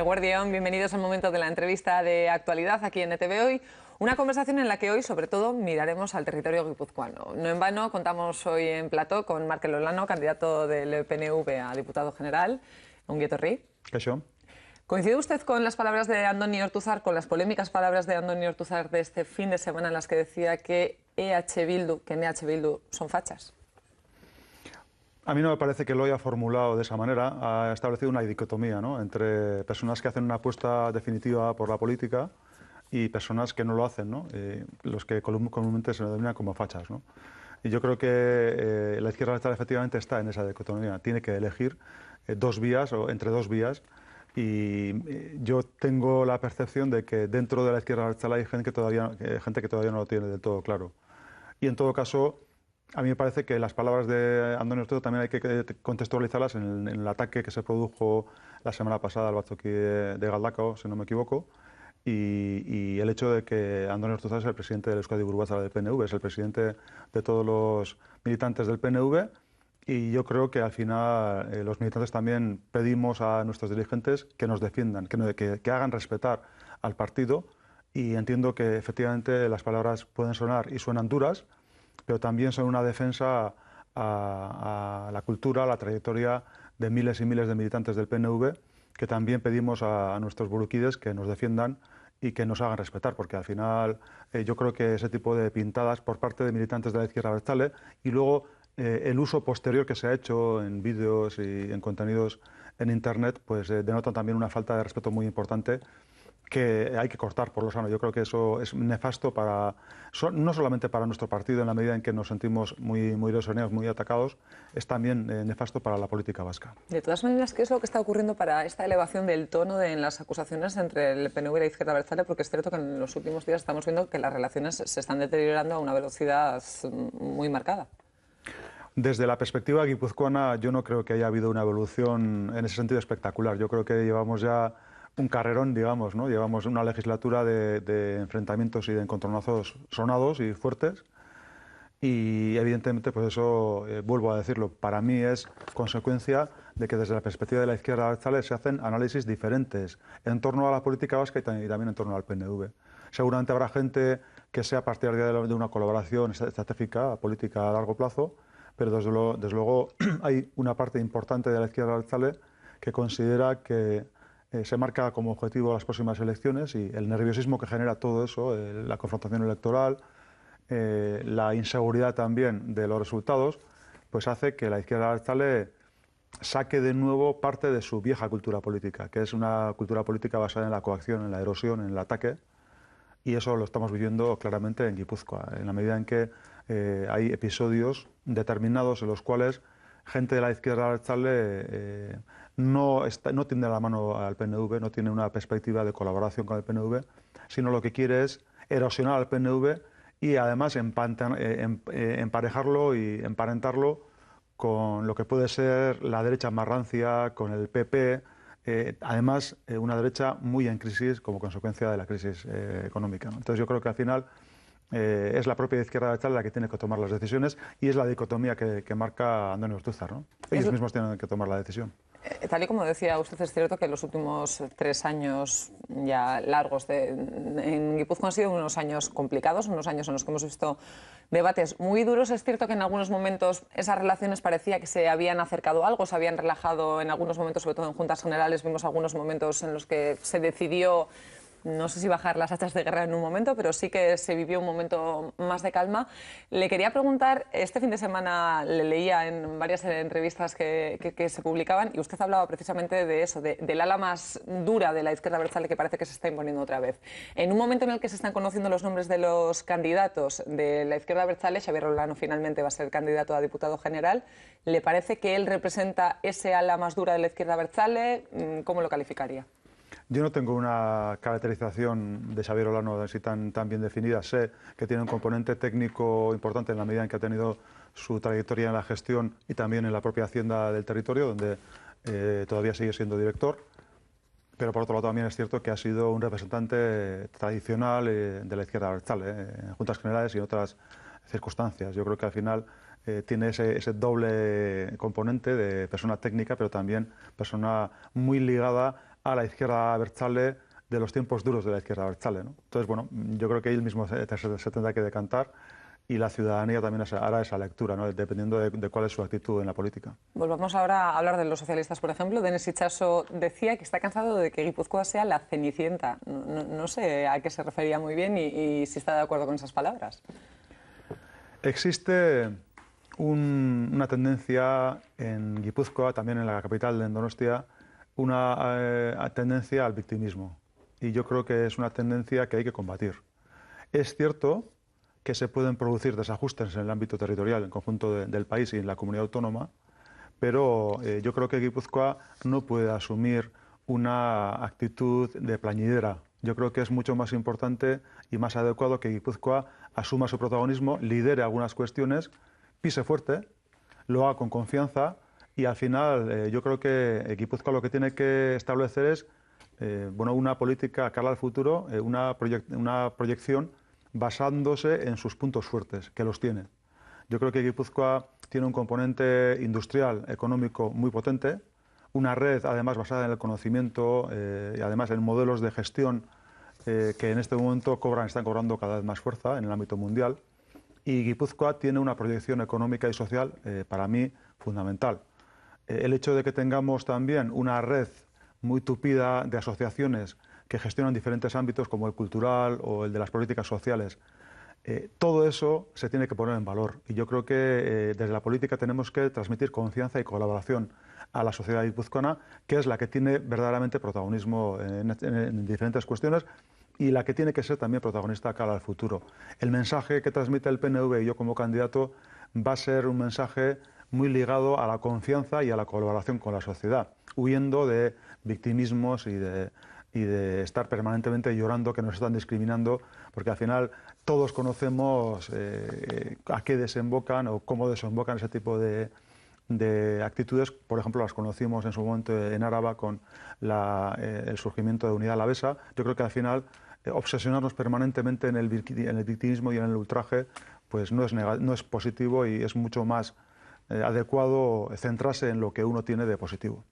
Eguerdión, bienvenidos al momento de la entrevista de actualidad aquí en ETV Hoy. Una conversación en la que hoy, sobre todo, miraremos al territorio guipuzcoano. No en vano, contamos hoy en plató con Markel Olano, candidato del PNV a diputado general. Ongi etorri. Kaixo. ¿Coincide usted con las palabras de Andoni Ortuzar, con las polémicas palabras de Andoni Ortuzar de este fin de semana en las que decía que en EH Bildu son fachas? A mí no me parece que lo haya formulado de esa manera. Ha establecido una dicotomía, ¿no?, entre personas que hacen una apuesta definitiva por la política y personas que no lo hacen, ¿no?, los que comúnmente se denominan como fachas, ¿no? Y yo creo que la izquierda radical efectivamente está en esa dicotomía. Tiene que elegir dos vías o entre dos vías. Y yo tengo la percepción de que dentro de la izquierda radical hay gente que todavía no lo tiene del todo claro. Y en todo caso, a mí me parece que las palabras de Andoni Ortuzar también hay que contextualizarlas en el ataque que se produjo la semana pasada al Batzoki de Galdakao, si no me equivoco, y el hecho de que Andoni Ortuzar es el presidente del Euskadi Buru Batzar del PNV, es el presidente de todos los militantes del PNV, y yo creo que al final los militantes también pedimos a nuestros dirigentes que nos defiendan, que hagan respetar al partido, y entiendo que efectivamente las palabras pueden sonar y suenan duras, pero también son una defensa a la cultura, a la trayectoria de miles y miles de militantes del PNV, que también pedimos a nuestros burukides que nos defiendan y que nos hagan respetar, porque al final yo creo que ese tipo de pintadas por parte de militantes de la izquierda abertzale y luego el uso posterior que se ha hecho en vídeos y en contenidos en Internet, pues denotan también una falta de respeto muy importante que hay que cortar por lo sano. Yo creo que eso es nefasto no solamente para nuestro partido en la medida en que nos sentimos muy erosionados, muy atacados, es también nefasto para la política vasca. De todas maneras, ¿qué es lo que está ocurriendo para esta elevación del tono en las acusaciones entre el PNV y la izquierda abertzale? Porque es cierto que en los últimos días estamos viendo que las relaciones se están deteriorando a una velocidad muy marcada. Desde la perspectiva guipuzcoana, yo no creo que haya habido una evolución en ese sentido espectacular. Yo creo que llevamos ya un carrerón, digamos, ¿no? Llevamos una legislatura de enfrentamientos y de encontronazos sonados y fuertes. Y evidentemente, pues eso, vuelvo a decirlo, para mí es consecuencia de que desde la perspectiva de la izquierda abertzale se hacen análisis diferentes en torno a la política vasca y también en torno al PNV. Seguramente habrá gente que sea partidaria de una colaboración estratégica, política a largo plazo, pero desde luego hay una parte importante de la izquierda abertzale que considera que se marca como objetivo las próximas elecciones y el nerviosismo que genera todo eso, la confrontación electoral, la inseguridad también de los resultados, pues hace que la izquierda abertzale saque de nuevo parte de su vieja cultura política, que es una cultura política basada en la coacción, en la erosión, en el ataque, y eso lo estamos viviendo claramente en Guipúzcoa, en la medida en que hay episodios determinados en los cuales gente de la izquierda abertzale no tiende la mano al PNV, no tiene una perspectiva de colaboración con el PNV, sino lo que quiere es erosionar al PNV y además emparejarlo y emparentarlo con lo que puede ser la derecha más rancia, con el PP, además una derecha muy en crisis como consecuencia de la crisis económica, ¿no? Entonces yo creo que al final es la propia izquierda abertzale la que tiene que tomar las decisiones y es la dicotomía que marca Andoni Ortuzar, ¿no? Ellos mismos tienen que tomar la decisión. Tal y como decía usted, es cierto que los últimos 3 años ya largos en Guipúzcoa han sido unos años complicados, unos años en los que hemos visto debates muy duros. Es cierto que en algunos momentos esas relaciones parecía que se habían acercado algo, se habían relajado en algunos momentos, sobre todo en juntas generales, vimos algunos momentos en los que se decidió, no sé si bajar las hachas de guerra en un momento, pero sí que se vivió un momento más de calma. Le quería preguntar, este fin de semana le leía en varias entrevistas que se publicaban y usted hablaba precisamente de eso, del ala más dura de la izquierda abertzale que parece que se está imponiendo otra vez. En un momento en el que se están conociendo los nombres de los candidatos de la izquierda abertzale, Xabier Olano finalmente va a ser candidato a diputado general, ¿le parece que él representa ese ala más dura de la izquierda abertzale? ¿Cómo lo calificaría? Yo no tengo una caracterización de Xabier Olano así tan bien definida. Sé que tiene un componente técnico importante en la medida en que ha tenido su trayectoria en la gestión y también en la propia Hacienda del territorio, donde todavía sigue siendo director. Pero por otro lado también es cierto que ha sido un representante tradicional de la izquierda abertzale, en juntas generales y en otras circunstancias. Yo creo que al final tiene ese doble componente de persona técnica, pero también persona muy ligada a la izquierda abertzale de los tiempos duros de la izquierda abertzale, ¿no? Entonces, bueno, yo creo que él mismo se tendrá que decantar y la ciudadanía también hará esa lectura, ¿no? Dependiendo de cuál es su actitud en la política. Volvamos ahora a hablar de los socialistas, por ejemplo. Denis Itxaso decía que está cansado de que Guipúzcoa sea la Cenicienta. No sé a qué se refería muy bien y si está de acuerdo con esas palabras. Existe una tendencia en Guipúzcoa, también en la capital de Donostia, una tendencia al victimismo. Y yo creo que es una tendencia que hay que combatir. Es cierto que se pueden producir desajustes en el ámbito territorial, en el conjunto del país y en la comunidad autónoma, pero yo creo que Guipúzcoa no puede asumir una actitud de plañidera. Yo creo que es mucho más importante y más adecuado que Guipúzcoa asuma su protagonismo, lidere algunas cuestiones, pise fuerte, lo haga con confianza y al final yo creo que Guipúzcoa lo que tiene que establecer es bueno, una política cara al futuro, una proyección basándose en sus puntos fuertes, que los tiene. Yo creo que Guipúzcoa tiene un componente industrial, económico muy potente, una red además basada en el conocimiento y además en modelos de gestión que en este momento están cobrando cada vez más fuerza en el ámbito mundial. Y Guipúzcoa tiene una proyección económica y social, para mí, fundamental. El hecho de que tengamos también una red muy tupida de asociaciones que gestionan diferentes ámbitos como el cultural o el de las políticas sociales, todo eso se tiene que poner en valor. Y yo creo que desde la política tenemos que transmitir confianza y colaboración a la sociedad guipuzcoana, que es la que tiene verdaderamente protagonismo en diferentes cuestiones y la que tiene que ser también protagonista cara al futuro. El mensaje que transmite el PNV y yo como candidato va a ser un mensaje muy ligado a la confianza y a la colaboración con la sociedad, huyendo de victimismos y de estar permanentemente llorando que nos están discriminando, porque al final todos conocemos a qué desembocan o cómo desembocan ese tipo de actitudes. Por ejemplo, las conocimos en su momento en Áraba con el surgimiento de Unidad Alavesa. Yo creo que al final obsesionarnos permanentemente en el victimismo y en el ultraje pues no es positivo y es mucho más adecuado centrarse en lo que uno tiene de positivo.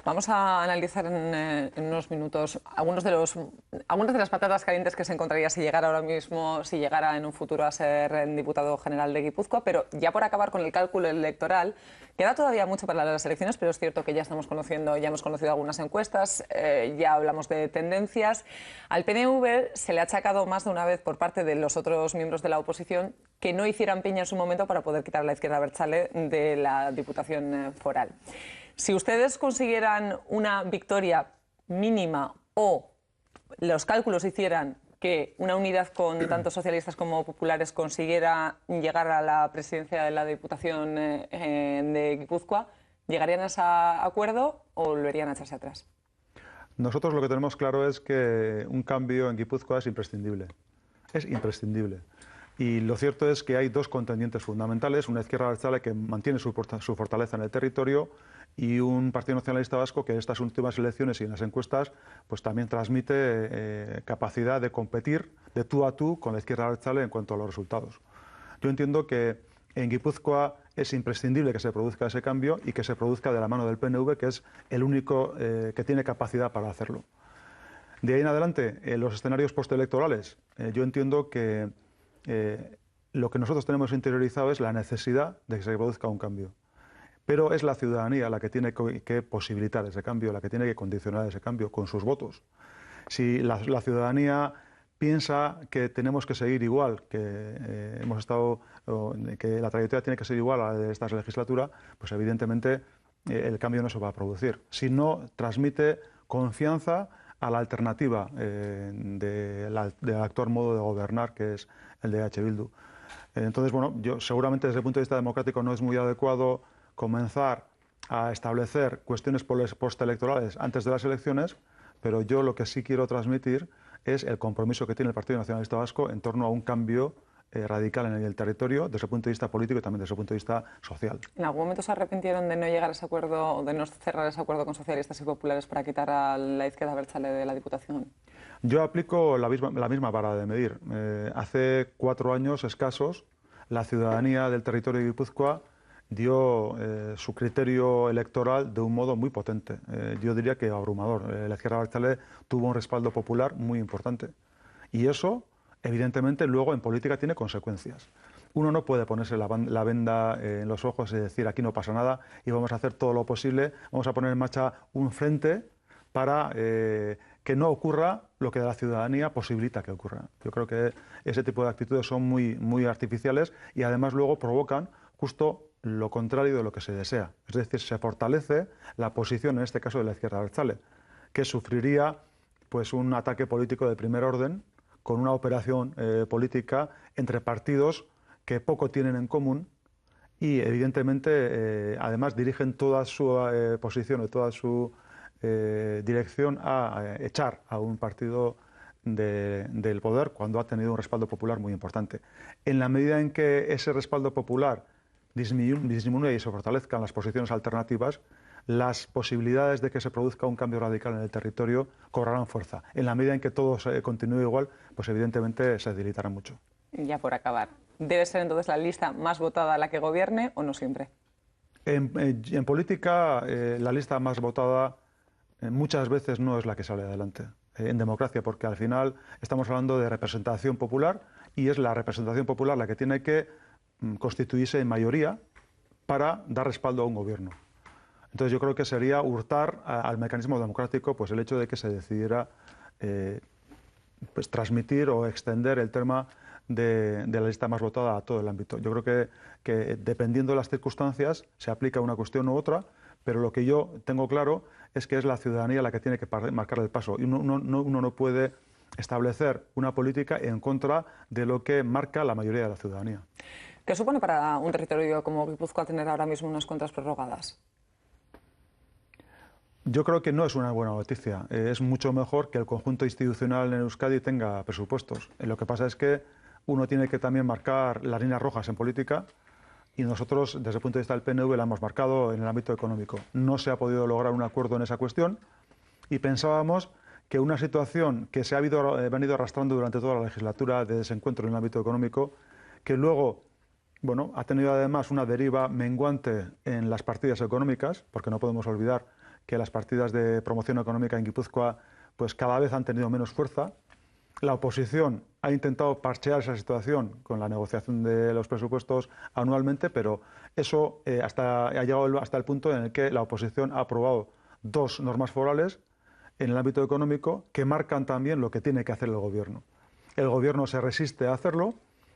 Vamos a analizar en unos minutos algunas de las patatas calientes que se encontraría si llegara ahora mismo, si llegara en un futuro a ser diputado general de Guipúzcoa, pero ya por acabar con el cálculo electoral, queda todavía mucho para las elecciones, pero es cierto que ya hemos conocido algunas encuestas, ya hablamos de tendencias. Al PNV se le ha achacado más de una vez por parte de los otros miembros de la oposición que no hicieran piña en su momento para poder quitar a la izquierda abertzale de la Diputación foral. Si ustedes consiguieran una victoria mínima o los cálculos hicieran que una unidad con tanto socialistas como populares consiguiera llegar a la presidencia de la Diputación de Guipúzcoa, ¿llegarían a ese acuerdo o volverían a echarse atrás? Nosotros lo que tenemos claro es que un cambio en Guipúzcoa es imprescindible. Es imprescindible. Y lo cierto es que hay dos contendientes fundamentales, una izquierda abertzale que mantiene su fortaleza en el territorio y un Partido Nacionalista Vasco que en estas últimas elecciones y en las encuestas pues también transmite capacidad de competir de tú a tú con la izquierda abertzale en cuanto a los resultados. Yo entiendo que en Guipúzcoa es imprescindible que se produzca ese cambio y que se produzca de la mano del PNV, que es el único que tiene capacidad para hacerlo. De ahí en adelante, en los escenarios postelectorales, yo entiendo que lo que nosotros tenemos interiorizado es la necesidad de que se produzca un cambio. Pero es la ciudadanía la que tiene que posibilitar ese cambio, la que tiene que condicionar ese cambio con sus votos. Si la ciudadanía piensa que tenemos que seguir igual, que que la trayectoria tiene que ser igual a la de esta legislatura, pues evidentemente el cambio no se va a producir. Si no transmite confianza a la alternativa del actual modo de gobernar, que es el de H. Bildu. Entonces, bueno, seguramente desde el punto de vista democrático no es muy adecuado comenzar a establecer cuestiones postelectorales antes de las elecciones, pero yo lo que sí quiero transmitir es el compromiso que tiene el Partido Nacionalista Vasco en torno a un cambio radical en el territorio desde el punto de vista político y también desde el punto de vista social. ¿En algún momento se arrepintieron de no llegar a ese acuerdo o de no cerrar ese acuerdo con socialistas y populares para quitar a la izquierda abertzale de la Diputación? Yo aplico la misma vara de medir. Hace 4 años escasos, la ciudadanía del territorio de Guipúzcoa dio su criterio electoral de un modo muy potente. Yo diría que abrumador. La izquierda abertzale tuvo un respaldo popular muy importante. Y eso, evidentemente, luego en política tiene consecuencias. Uno no puede ponerse la venda en los ojos y decir aquí no pasa nada y vamos a hacer todo lo posible, vamos a poner en marcha un frente para que no ocurra lo que la ciudadanía posibilita que ocurra. Yo creo que ese tipo de actitudes son muy artificiales y además luego provocan justo lo contrario de lo que se desea. Es decir, se fortalece la posición, en este caso, de la izquierda abertzale, que sufriría pues, un ataque político de primer orden con una operación política entre partidos que poco tienen en común y, evidentemente, además dirigen toda su posición o toda su dirección a echar a un partido del poder cuando ha tenido un respaldo popular muy importante. En la medida en que ese respaldo popular disminuya y se fortalezcan las posiciones alternativas, las posibilidades de que se produzca un cambio radical en el territorio cobrarán fuerza. En la medida en que todo continúe igual, pues evidentemente se debilitará mucho. Ya por acabar, ¿debe ser entonces la lista más votada la que gobierne o no siempre? En política, la lista más votada muchas veces no es la que sale adelante. En democracia, porque al final estamos hablando de representación popular y es la representación popular la que tiene que constituirse en mayoría para dar respaldo a un gobierno. Entonces yo creo que sería hurtar al mecanismo democrático pues el hecho de que se decidiera pues transmitir o extender el tema de la lista más votada a todo el ámbito. Yo creo que dependiendo de las circunstancias se aplica una cuestión u otra, pero lo que yo tengo claro es que es la ciudadanía la que tiene que marcar el paso y uno no puede establecer una política en contra de lo que marca la mayoría de la ciudadanía. ¿Qué supone para un territorio como Guipúzcoa tener ahora mismo unas cuentas prorrogadas? Yo creo que no es una buena noticia. Es mucho mejor que el conjunto institucional en Euskadi tenga presupuestos. Lo que pasa es que uno tiene que también marcar las líneas rojas en política y nosotros, desde el punto de vista del PNV, la hemos marcado en el ámbito económico. No se ha podido lograr un acuerdo en esa cuestión y pensábamos que una situación que se ha venido arrastrando durante toda la legislatura de desencuentro en el ámbito económico, que luego ha tenido además una deriva menguante en las partidas económicas, porque no podemos olvidar que las partidas de promoción económica en Guipúzcoa pues cada vez han tenido menos fuerza. La oposición ha intentado parchear esa situación con la negociación de los presupuestos anualmente, pero eso ha llegado hasta el punto en el que la oposición ha aprobado 2 normas forales en el ámbito económico que marcan también lo que tiene que hacer el gobierno. El gobierno se resiste a hacerlo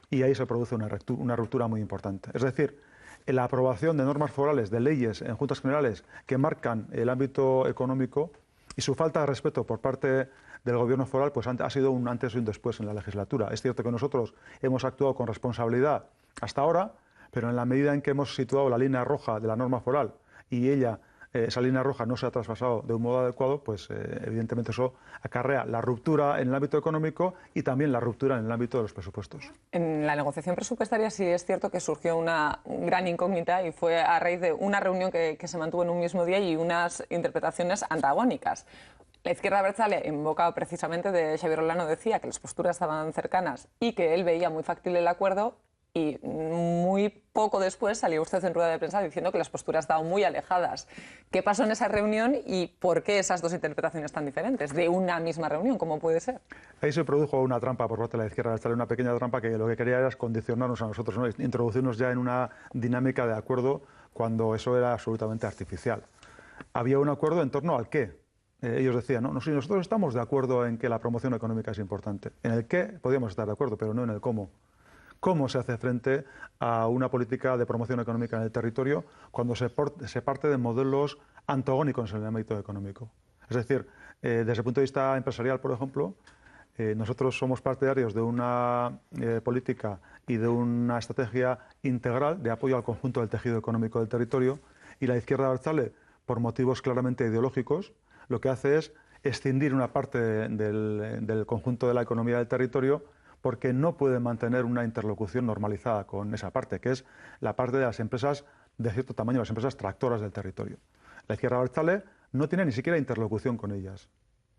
y ahí se produce una ruptura muy importante. Es decir, la aprobación de normas forales, de leyes en Juntas Generales que marcan el ámbito económico y su falta de respeto por parte del gobierno foral pues ha sido un antes y un después en la legislatura. Es cierto que nosotros hemos actuado con responsabilidad hasta ahora, pero en la medida en que hemos situado la línea roja de la norma foral y esa línea roja no se ha traspasado de un modo adecuado, pues evidentemente eso acarrea la ruptura en el ámbito económico y también la ruptura en el ámbito de los presupuestos. En la negociación presupuestaria sí es cierto que surgió una gran incógnita y fue a raíz de una reunión que se mantuvo en un mismo día y unas interpretaciones antagónicas. La izquierda abertzale, en boca precisamente de Xabier Olano, decía que las posturas estaban cercanas y que él veía muy factible el acuerdo. Y muy poco después salió usted en rueda de prensa diciendo que las posturas estaban muy alejadas. ¿Qué pasó en esa reunión y por qué esas dos interpretaciones tan diferentes de una misma reunión? ¿Cómo puede ser? Ahí se produjo una trampa por parte de la izquierda abertzale, una pequeña trampa que lo que quería era condicionarnos a nosotros, ¿no? Introducirnos ya en una dinámica de acuerdo cuando eso era absolutamente artificial. Había un acuerdo en torno al qué. Ellos decían, no, si nosotros estamos de acuerdo en que la promoción económica es importante. En el qué podíamos estar de acuerdo, pero no en el cómo. ¿Cómo se hace frente a una política de promoción económica en el territorio cuando se parte de modelos antagónicos en el ámbito económico? Es decir, desde el punto de vista empresarial, por ejemplo, nosotros somos partidarios de una política y de una estrategia integral de apoyo al conjunto del tejido económico del territorio y la izquierda abertzale, por motivos claramente ideológicos, lo que hace es escindir una parte del conjunto de la economía del territorio porque no puede mantener una interlocución normalizada con esa parte, que es la parte de las empresas de cierto tamaño, las empresas tractoras del territorio. La izquierda abertzale no tiene ni siquiera interlocución con ellas.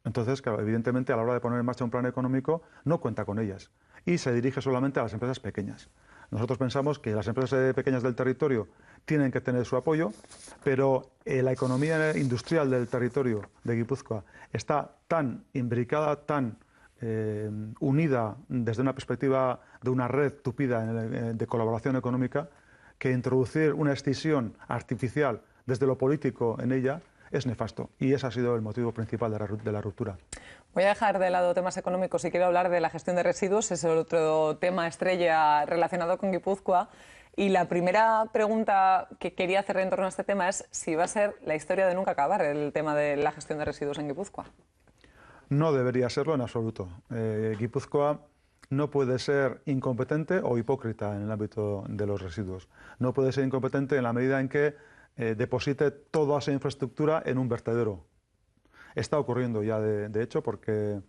Entonces, claro, evidentemente, a la hora de poner en marcha un plan económico, no cuenta con ellas y se dirige solamente a las empresas pequeñas. Nosotros pensamos que las empresas pequeñas del territorio tienen que tener su apoyo, pero la economía industrial del territorio de Guipúzcoa está tan imbricada, tan unida desde una perspectiva de una red tupida de colaboración económica, que introducir una escisión artificial desde lo político en ella es nefasto. Y ese ha sido el motivo principal de la ruptura. Voy a dejar de lado temas económicos y quiero hablar de la gestión de residuos. Es el otro tema estrella relacionado con Guipúzcoa. Y la primera pregunta que quería hacer en torno a este tema es si va a ser la historia de nunca acabar el tema de la gestión de residuos en Guipúzcoa. No debería serlo en absoluto. Guipúzcoa no puede ser incompetente o hipócrita en el ámbito de los residuos. No puede ser incompetente en la medida en que deposite toda esa infraestructura en un vertedero. Está ocurriendo ya de hecho, porque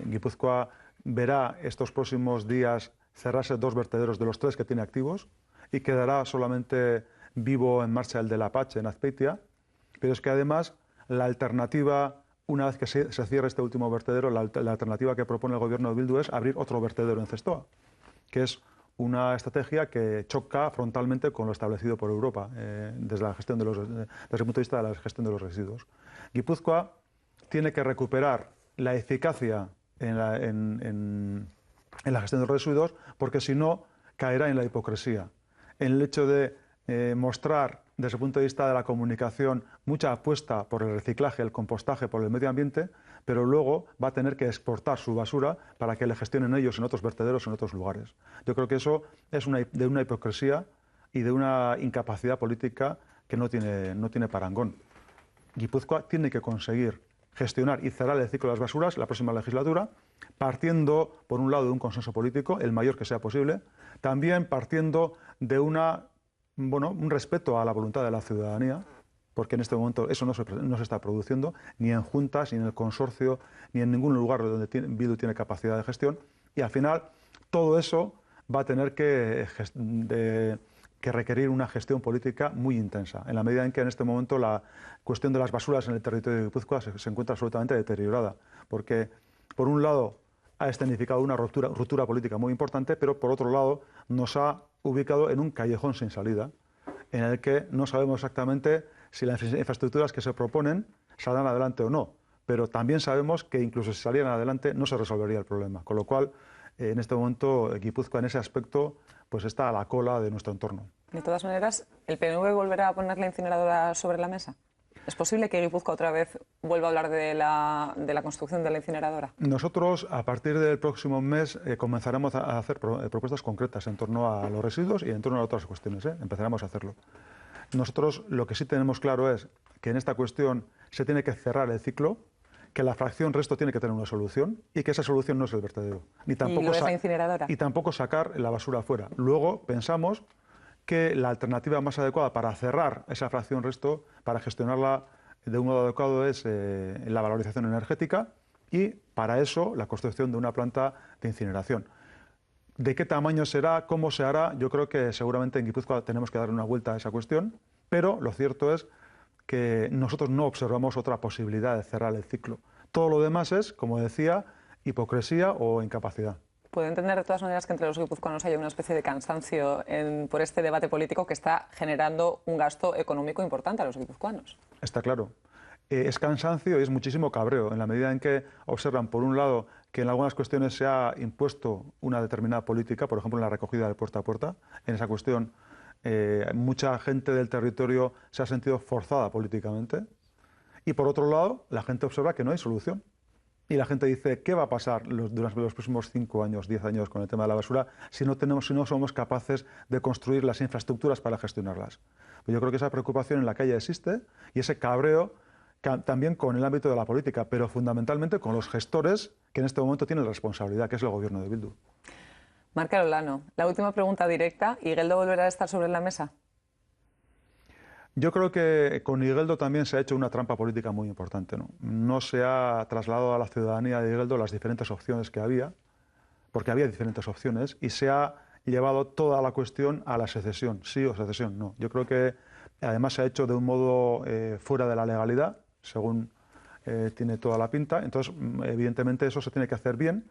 Guipúzcoa verá estos próximos días cerrarse 2 vertederos de los 3 que tiene activos y quedará solamente vivo en marcha el de La Pache en Azpeitia, pero es que además la alternativa, una vez que se cierre este último vertedero, la alternativa que propone el gobierno de Bildu es abrir otro vertedero en Zestoa, que es una estrategia que choca frontalmente con lo establecido por Europa desde el punto de vista de la gestión de los residuos. Guipúzcoa tiene que recuperar la eficacia en la gestión de los residuos, porque si no caerá en la hipocresía, en el hecho de mostrar desde el punto de vista de la comunicación mucha apuesta por el reciclaje, el compostaje, por el medio ambiente, pero luego va a tener que exportar su basura para que le gestionen ellos en otros vertederos, en otros lugares. Yo creo que eso es de una hipocresía y de una incapacidad política que no tiene parangón. Guipúzcoa tiene que conseguir gestionar y cerrar el ciclo de las basuras la próxima legislatura, partiendo, por un lado, de un consenso político, el mayor que sea posible, también partiendo de un respeto a la voluntad de la ciudadanía, porque en este momento eso no se está produciendo, ni en juntas, ni en el consorcio, ni en ningún lugar donde Bildu tiene capacidad de gestión, y al final todo eso va a tener que requerir una gestión política muy intensa, en la medida en que en este momento la cuestión de las basuras en el territorio de Guipúzcoa se encuentra absolutamente deteriorada, porque por un lado ha escenificado una ruptura política muy importante, pero por otro lado nos ha ubicado en un callejón sin salida, en el que no sabemos exactamente si las infraestructuras que se proponen saldrán adelante o no, pero también sabemos que incluso si salieran adelante no se resolvería el problema, con lo cual en este momento Guipúzcoa en ese aspecto pues está a la cola de nuestro entorno. De todas maneras, ¿el PNV volverá a poner la incineradora sobre la mesa? ¿Es posible que Guipúzcoa otra vez vuelva a hablar de la construcción de la incineradora? Nosotros, a partir del próximo mes, comenzaremos a hacer propuestas concretas en torno a los residuos y en torno a otras cuestiones. Empezaremos a hacerlo. Nosotros lo que sí tenemos claro es que en esta cuestión se tiene que cerrar el ciclo, que la fracción resto tiene que tener una solución y que esa solución no es el vertedero. ¿Y lo es la incineradora? Y tampoco sacar la basura afuera. Luego pensamos que la alternativa más adecuada para cerrar esa fracción resto, para gestionarla de un modo adecuado, es la valorización energética y para eso la construcción de una planta de incineración. ¿De qué tamaño será? ¿Cómo se hará? Yo creo que seguramente en Guipúzcoa tenemos que dar una vuelta a esa cuestión, pero lo cierto es que nosotros no observamos otra posibilidad de cerrar el ciclo. Todo lo demás es, como decía, hipocresía o incapacidad. Puedo entender de todas maneras que entre los guipuzcoanos haya una especie de cansancio por este debate político que está generando un gasto económico importante a los guipuzcoanos. Está claro. Es cansancio y es muchísimo cabreo, en la medida en que observan, por un lado, que en algunas cuestiones se ha impuesto una determinada política, por ejemplo, en la recogida de puerta a puerta. En esa cuestión, mucha gente del territorio se ha sentido forzada políticamente. Y por otro lado, la gente observa que no hay solución. Y la gente dice, ¿qué va a pasar durante los próximos 5 años, 10 años con el tema de la basura si no somos capaces de construir las infraestructuras para gestionarlas? Pues yo creo que esa preocupación en la calle existe y ese cabreo también con el ámbito de la política, pero fundamentalmente con los gestores que en este momento tienen la responsabilidad, que es el gobierno de Bildu. Markel Olano, la última pregunta directa, ¿Igeldo volverá a estar sobre la mesa? Yo creo que con Igeldo también se ha hecho una trampa política muy importante. No se ha trasladado a la ciudadanía de Igeldo las diferentes opciones que había, porque había diferentes opciones, y se ha llevado toda la cuestión a la secesión, sí o secesión, no. Yo creo que además se ha hecho de un modo fuera de la legalidad, según tiene toda la pinta. Entonces, evidentemente eso se tiene que hacer bien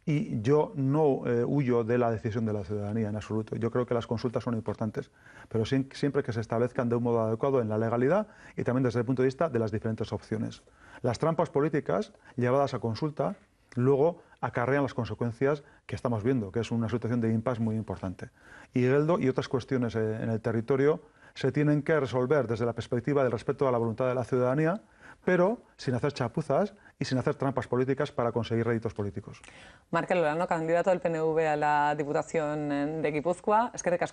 Y yo no huyo de la decisión de la ciudadanía en absoluto. Yo creo que las consultas son importantes, pero siempre que se establezcan de un modo adecuado en la legalidad y también desde el punto de vista de las diferentes opciones. Las trampas políticas llevadas a consulta luego acarrean las consecuencias que estamos viendo, que es una situación de impasse muy importante. Y Igeldo y otras cuestiones en el territorio se tienen que resolver desde la perspectiva del respeto a la voluntad de la ciudadanía, pero sin hacer chapuzas y sin hacer trampas políticas para conseguir réditos políticos. Markel Olano, candidato del PNV a la Diputación de Guipúzcoa. Es que